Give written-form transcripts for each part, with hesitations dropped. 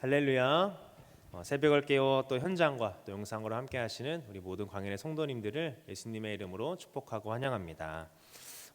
할렐루야. 새벽을 깨워 또 현장과 또 영상으로 함께 하시는 우리 모든 광인의 성도님들을 예수님의 이름으로 축복하고 환영합니다.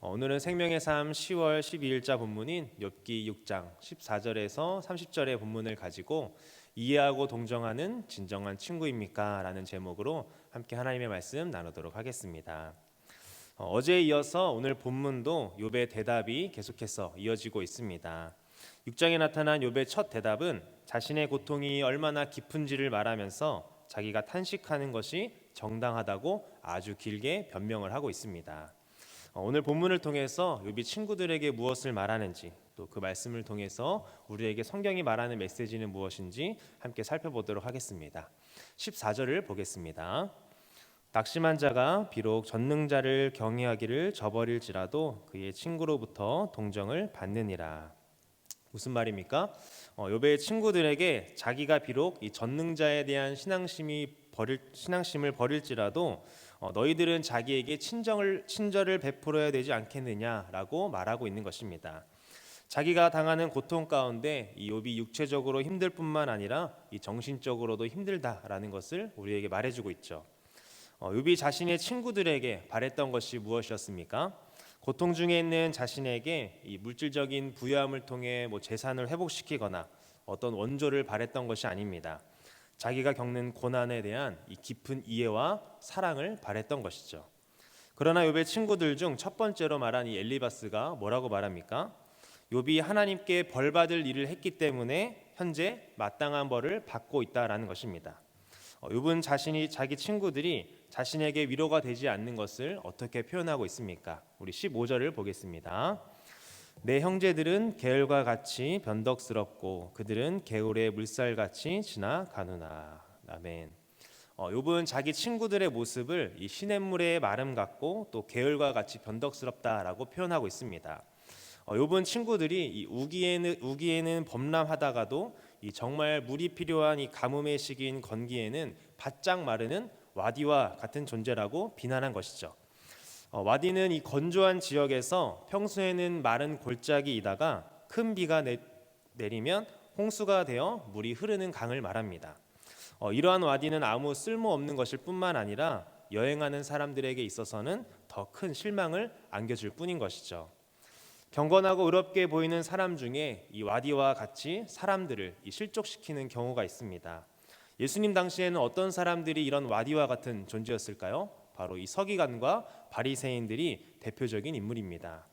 오늘은 생명의 삶 10월 12일자 본문인 욥기 6장 14절에서 30절의 본문을 가지고 이해하고 동정하는 진정한 친구입니까? 라는 제목으로 함께 하나님의 말씀 나누도록 하겠습니다. 어제에 이어서 오늘 본문도 욥의 대답이 계속해서 이어지고 있습니다. 6장에 나타난 욥의 첫 대답은 자신의 고통이 얼마나 깊은지를 말하면서 자기가 탄식하는 것이 정당하다고 아주 길게 변명을 하고 있습니다. 오늘 본문을 통해서 욥이 친구들에게 무엇을 말하는지, 또 그 말씀을 통해서 우리에게 성경이 말하는 메시지는 무엇인지 함께 살펴보도록 하겠습니다. 14절을 보겠습니다. 낙심한 자가 비록 전능자를 경외하기를 저버릴지라도 그의 친구로부터 동정을 받느니라. 무슨 말입니까? 욥의 친구들에게 자기가 비록 이 전능자에 대한 신앙심을 버릴지라도 너희들은 자기에게 친절을 베풀어야 되지 않겠느냐라고 말하고 있는 것입니다. 자기가 당하는 고통 가운데 이 욥이 육체적으로 힘들 뿐만 아니라 이 정신적으로도 힘들다라는 것을 우리에게 말해주고 있죠. 욥이 자신의 친구들에게 바랬던 것이 무엇이었습니까? 고통 중에 있는 자신에게 이 물질적인 부유함을 통해 재산을 회복시키거나 어떤 원조를 바랬던 것이 아닙니다. 자기가 겪는 고난에 대한 이 깊은 이해와 사랑을 바랬던 것이죠. 그러나 욥의 친구들 중 첫 번째로 말한 이 엘리바스가 뭐라고 말합니까? 욥이 하나님께 벌받을 일을 했기 때문에 현재 마땅한 벌을 받고 있다라는 것입니다. 욥은 자기 친구들이 자신에게 위로가 되지 않는 것을 어떻게 표현하고 있습니까? 우리 15절을 보겠습니다. 내 형제들은 계열과 같이 변덕스럽고 그들은 개울의 물살같이 지나가누나. 아멘. 욥은 자기 친구들의 모습을 이 시냇물의 마름 같고 또 계열과 같이 변덕스럽다라고 표현하고 있습니다. 욥은 친구들이 이 우기에는 범람하다가도 이 정말 물이 필요한 이 가뭄의 시기인 건기에는 바짝 마르는 와디와 같은 존재라고 비난한 것이죠. 와디는 이 건조한 지역에서 평소에는 마른 골짜기이다가 큰 비가 내리면 홍수가 되어 물이 흐르는 강을 말합니다. 이러한 와디는 아무 쓸모없는 것일 뿐만 아니라 여행하는 사람들에게 있어서는 더 큰 실망을 안겨줄 뿐인 것이죠. 경건하고 의롭게 보이는 사람 중에 이 와디와 같이 사람들을 실족시키는 경우가 있습니다. 예수님 당시에는 어떤 사람들이 이런 와디와 같은 존재였을까요? 바로 이 서기관과 바리새인들이 대표적인 인물입니다.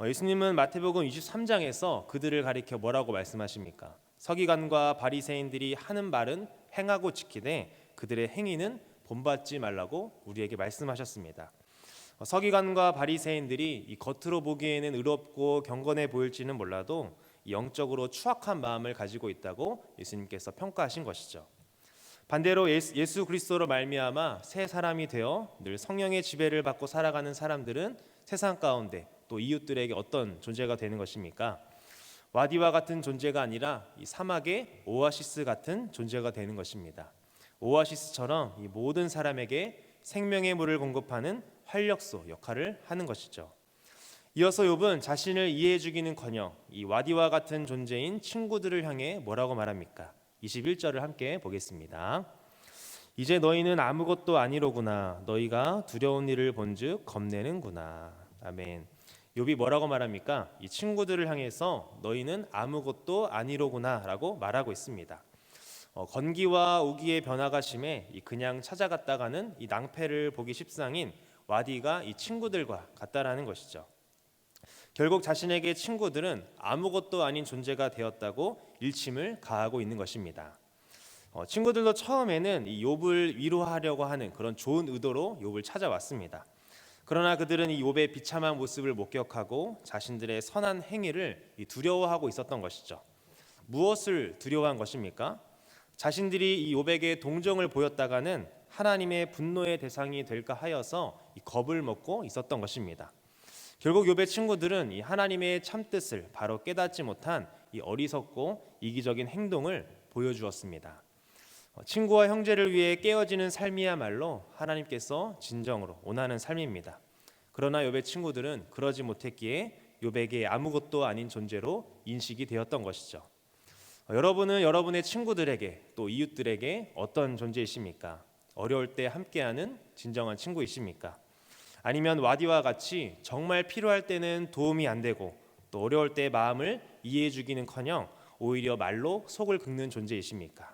예수님은 마태복음 23장에서 그들을 가리켜 뭐라고 말씀하십니까? 서기관과 바리새인들이 하는 말은 행하고 지키되 그들의 행위는 본받지 말라고 우리에게 말씀하셨습니다. 서기관과 바리새인들이 이 겉으로 보기에는 의롭고 경건해 보일지는 몰라도 영적으로 추악한 마음을 가지고 있다고 예수님께서 평가하신 것이죠. 반대로 예수 그리스도로 말미암아 새 사람이 되어 늘 성령의 지배를 받고 살아가는 사람들은 세상 가운데 또 이웃들에게 어떤 존재가 되는 것입니까? 와디와 같은 존재가 아니라 이 사막의 오아시스 같은 존재가 되는 것입니다. 오아시스처럼 이 모든 사람에게 생명의 물을 공급하는 활력소 역할을 하는 것이죠. 이어서 욥은 자신을 이해해 주기는커녕 이 와디와 같은 존재인 친구들을 향해 뭐라고 말합니까? 21절을 함께 보겠습니다. 이제 너희는 아무것도 아니로구나. 너희가 두려운 일을 본즉 겁내는구나. 아멘. 욥이 뭐라고 말합니까? 이 친구들을 향해서 너희는 아무것도 아니로구나라고 말하고 있습니다. 건기와 우기의 변화가 심해 그냥 찾아갔다가는 이 낭패를 보기 십상인 와디가 이 친구들과 같다라는 것이죠. 결국 자신에게 친구들은 아무것도 아닌 존재가 되었다고 일침을 가하고 있는 것입니다. 친구들도 처음에는 이 욥을 위로하려고 하는 그런 좋은 의도로 욥을 찾아왔습니다. 그러나 그들은 이 욥의 비참한 모습을 목격하고 자신들의 선한 행위를 두려워하고 있었던 것이죠. 무엇을 두려워한 것입니까? 자신들이 이 욥에게 동정을 보였다가는 하나님의 분노의 대상이 될까 하여서 겁을 먹고 있었던 것입니다. 결국 욥의 친구들은 이 하나님의 참뜻을 바로 깨닫지 못한 이 어리석고 이기적인 행동을 보여주었습니다. 친구와 형제를 위해 깨어지는 삶이야말로 하나님께서 진정으로 원하는 삶입니다. 그러나 욥의 친구들은 그러지 못했기에 욥에게 아무것도 아닌 존재로 인식이 되었던 것이죠. 여러분은 여러분의 친구들에게 또 이웃들에게 어떤 존재이십니까? 어려울 때 함께하는 진정한 친구이십니까? 아니면 와디와 같이 정말 필요할 때는 도움이 안 되고 또 어려울 때 마음을 이해해 주기는커녕 오히려 말로 속을 긁는 존재이십니까?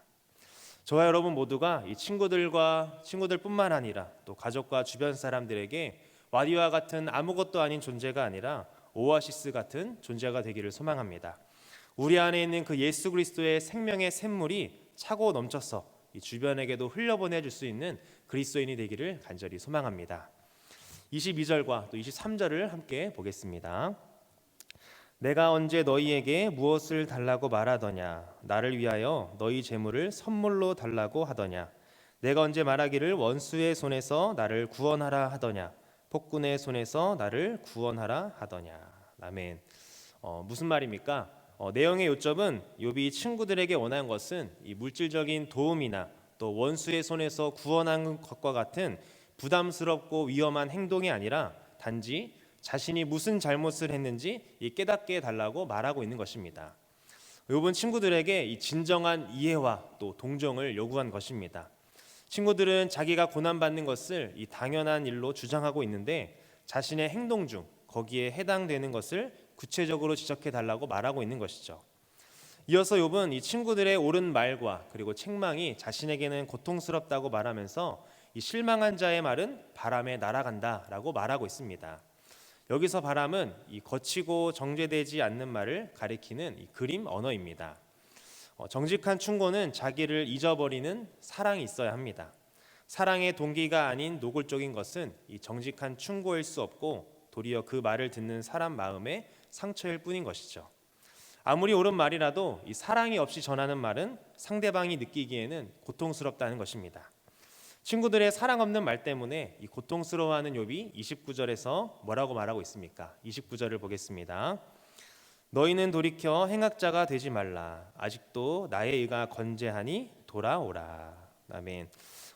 저와 여러분 모두가 이 친구들뿐만 아니라 또 가족과 주변 사람들에게 와디와 같은 아무것도 아닌 존재가 아니라 오아시스 같은 존재가 되기를 소망합니다. 우리 안에 있는 그 예수 그리스도의 생명의 샘물이 차고 넘쳐서 이 주변에게도 흘려보내줄 수 있는 그리스도인이 되기를 간절히 소망합니다. 22절과 또 23절을 함께 보겠습니다. 내가 언제 너희에게 무엇을 달라고 말하더냐? 나를 위하여 너희 재물을 선물로 달라고 하더냐? 내가 언제 말하기를 원수의 손에서 나를 구원하라 하더냐? 폭군의 손에서 나를 구원하라 하더냐? 아멘. 무슨 말입니까? 내용의 요점은 욥이 친구들에게 원한 것은 이 물질적인 도움이나 또 원수의 손에서 구원한 것과 같은 부담스럽고 위험한 행동이 아니라 단지 자신이 무슨 잘못을 했는지 깨닫게 해달라고 말하고 있는 것입니다. 욥은 친구들에게 이 진정한 이해와 또 동정을 요구한 것입니다. 친구들은 자기가 고난받는 것을 이 당연한 일로 주장하고 있는데 자신의 행동 중 거기에 해당되는 것을 구체적으로 지적해 달라고 말하고 있는 것이죠. 이어서 욥은 이 친구들의 옳은 말과 그리고 책망이 자신에게는 고통스럽다고 말하면서 이 실망한 자의 말은 바람에 날아간다라고 말하고 있습니다. 여기서 바람은 이 거치고 정제되지 않는 말을 가리키는 이 그림 언어입니다. 정직한 충고는 자기를 잊어버리는 사랑이 있어야 합니다. 사랑의 동기가 아닌 노골적인 것은 이 정직한 충고일 수 없고 도리어 그 말을 듣는 사람 마음의 상처일 뿐인 것이죠. 아무리 옳은 말이라도 이 사랑이 없이 전하는 말은 상대방이 느끼기에는 고통스럽다는 것입니다. 친구들의 사랑 없는 말 때문에 이 고통스러워하는 욥이 29절에서 뭐라고 말하고 있습니까? 29절을 보겠습니다. 너희는 돌이켜 행악자가 되지 말라. 아직도 나의 의가 건재하니 돌아오라. 아멘.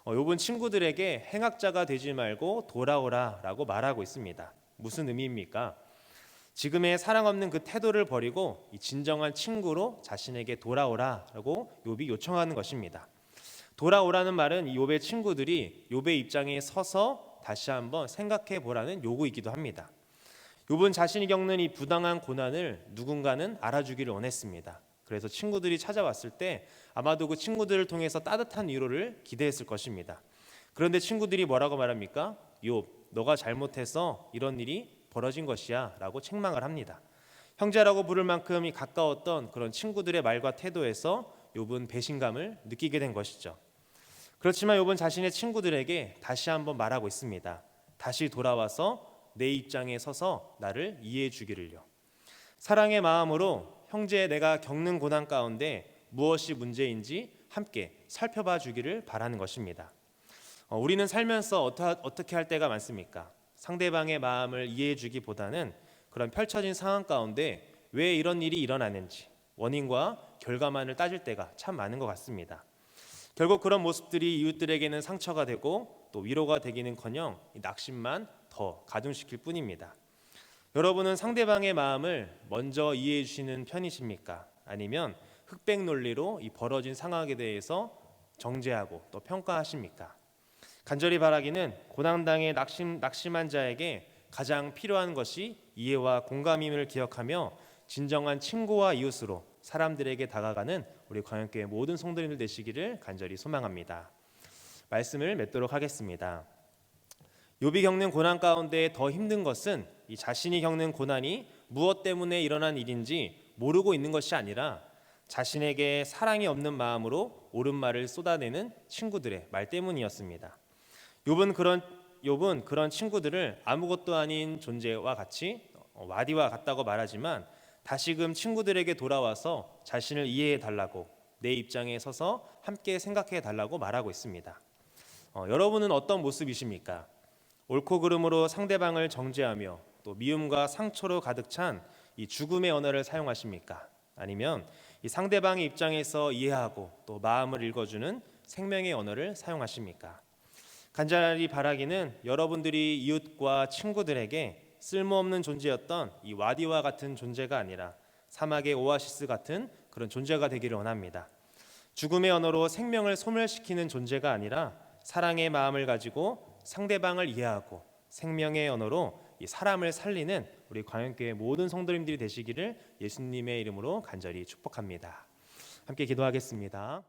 욥은 친구들에게 행악자가 되지 말고 돌아오라라고 말하고 있습니다. 무슨 의미입니까? 지금의 사랑 없는 그 태도를 버리고 이 진정한 친구로 자신에게 돌아오라라고 욥이 요청하는 것입니다. 돌아오라는 말은 이 욥의 친구들이 욥의 입장에 서서 다시 한번 생각해 보라는 요구이기도 합니다. 욥은 자신이 겪는 이 부당한 고난을 누군가는 알아주기를 원했습니다. 그래서 친구들이 찾아왔을 때 아마도 그 친구들을 통해서 따뜻한 위로를 기대했을 것입니다. 그런데 친구들이 뭐라고 말합니까? 욥, 너가 잘못해서 이런 일이 벌어진 것이야 라고 책망을 합니다. 형제라고 부를 만큼 가까웠던 그런 친구들의 말과 태도에서 욥은 배신감을 느끼게 된 것이죠. 그렇지만 욥은 자신의 친구들에게 다시 한번 말하고 있습니다. 다시 돌아와서 내 입장에 서서 나를 이해해 주기를요. 사랑의 마음으로 형제 내가 겪는 고난 가운데 무엇이 문제인지 함께 살펴봐 주기를 바라는 것입니다. 우리는 살면서 어떻게 할 때가 많습니까? 상대방의 마음을 이해해 주기보다는 그런 펼쳐진 상황 가운데 왜 이런 일이 일어나는지 원인과 결과만을 따질 때가 참 많은 것 같습니다. 결국 그런 모습들이 이웃들에게는 상처가 되고 또 위로가 되기는커녕 낙심만 더 가중시킬 뿐입니다. 여러분은 상대방의 마음을 먼저 이해해 주시는 편이십니까? 아니면 흑백 논리로 이 벌어진 상황에 대해서 정죄하고 또 평가하십니까? 간절히 바라기는 고난당에 낙심한 자에게 가장 필요한 것이 이해와 공감임을 기억하며 진정한 친구와 이웃으로 사람들에게 다가가는 우리 광역교회 모든 성도님들 되시기를 간절히 소망합니다. 말씀을 맺도록 하겠습니다. 욥이 겪는 고난 가운데 더 힘든 것은 이 자신이 겪는 고난이 무엇 때문에 일어난 일인지 모르고 있는 것이 아니라 자신에게 사랑이 없는 마음으로 옳은 말을 쏟아내는 친구들의 말 때문이었습니다. 욥은 그런 친구들을 아무것도 아닌 존재와 같이 와디와 같다고 말하지만 다시금 친구들에게 돌아와서 자신을 이해해 달라고 내 입장에 서서 함께 생각해 달라고 말하고 있습니다. 여러분은 어떤 모습이십니까? 옳고 그름으로 상대방을 정죄하며 또 미움과 상처로 가득 찬 이 죽음의 언어를 사용하십니까? 아니면 이 상대방의 입장에서 이해하고 또 마음을 읽어주는 생명의 언어를 사용하십니까? 간절히 바라기는 여러분들이 이웃과 친구들에게 쓸모없는 존재였던 이 와디와 같은 존재가 아니라 사막의 오아시스 같은 그런 존재가 되기를 원합니다. 죽음의 언어로 생명을 소멸시키는 존재가 아니라 사랑의 마음을 가지고 상대방을 이해하고 생명의 언어로 이 사람을 살리는 우리 광양교회 모든 성도님들이 되시기를 예수님의 이름으로 간절히 축복합니다. 함께 기도하겠습니다.